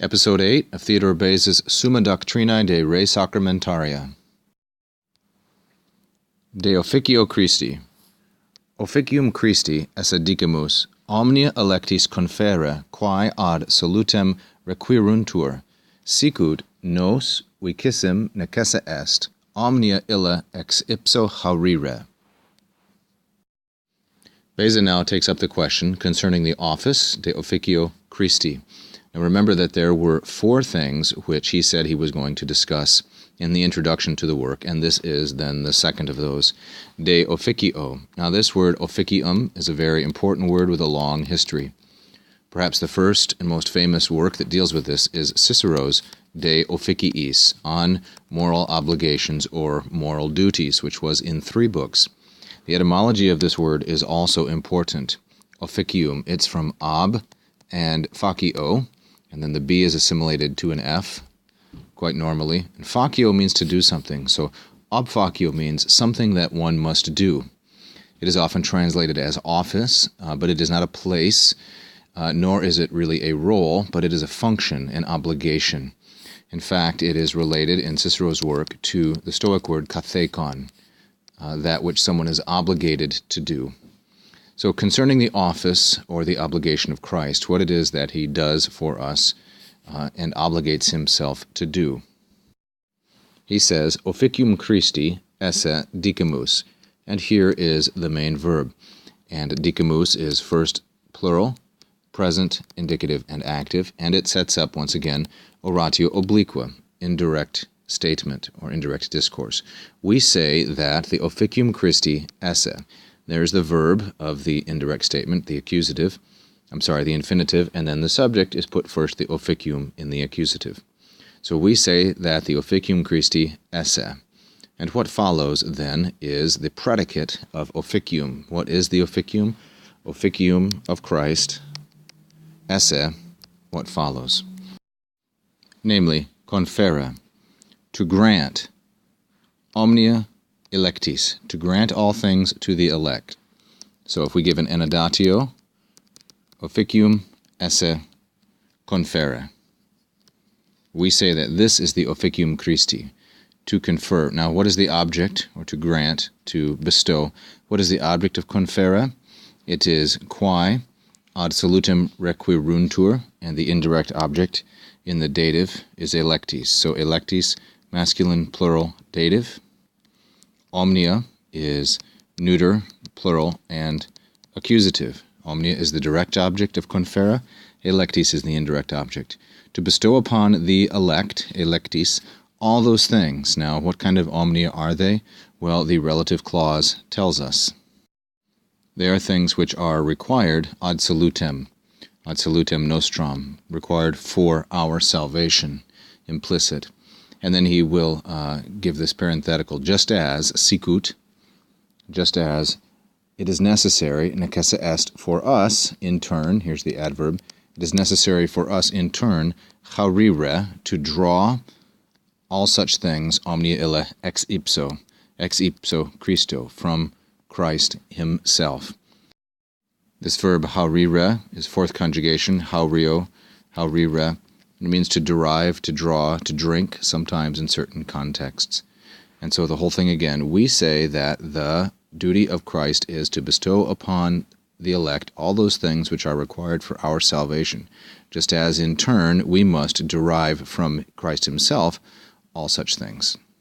Episode 8 of Theodore Beza's Summa Doctrinae de Re Sacramentaria. De Officio Christi. Officium Christi esse dicamus, omnia electis confere quae ad salutem requiruntur, sicut nos vicissim necesse est, omnia illa ex ipso haurire. Beza now takes up the question concerning the office de Officio Christi. Now remember that there were 4 things which he said he was going to discuss in the introduction to the work, and this is then the second of those, de officio. Now this word officium is a very important word with a long history. Perhaps the first and most famous work that deals with this is Cicero's De Officiis, on moral obligations or moral duties, which was in 3 books. The etymology of this word is also important. Officium, it's from ob and facio, and then the B is assimilated to an F, quite normally. And facio means to do something, so ob facio means something that one must do. It is often translated as office, but it is not a place, nor is it really a role, but it is a function, an obligation. In fact, it is related in Cicero's work to the Stoic word kathekon, that which someone is obligated to do. So concerning the office or the obligation of Christ, what it is that he does for us and obligates himself to do. He says, Officium Christi esse dicamus, and here is the main verb. And dicamus is first plural, present, indicative, and active, and it sets up, once again, oratio obliqua, indirect statement or indirect discourse. We say that the Officium Christi esse, there's the verb of the indirect statement, the infinitive, and then the subject is put first, the officium, in the accusative. So we say that the Officium Christi esse. And what follows then is the predicate of officium. What is the officium? Officium of Christ esse, what follows? Namely, confere, to grant, omnia electis, to grant all things to the elect. So if we give an enudatio, officium esse confere. We say that this is the Officium Christi, to confer. Now what is the object, or to grant, to bestow? What is the object of confere? It is quae ad salutem requiruntur, and the indirect object in the dative is electis. So electis, masculine, plural, dative. Omnia is neuter, plural, and accusative. Omnia is the direct object of confere. Electis is the indirect object. To bestow upon the elect, electis, all those things. Now, what kind of omnia are they? Well, the relative clause tells us. They are things which are required ad salutem nostrum, required for our salvation, implicit. And then he will give this parenthetical, just as, sicut, just as it is necessary, necesse est, for us, in turn, here's the adverb, it is necessary for us, in turn, haurire, to draw all such things, omnia illa ex ipso Christo, from Christ himself. This verb haurire is 4th conjugation, haurire. It means to derive, to draw, to drink, sometimes in certain contexts. And so the whole thing again, we say that the duty of Christ is to bestow upon the elect all those things which are required for our salvation, just as in turn we must derive from Christ himself all such things.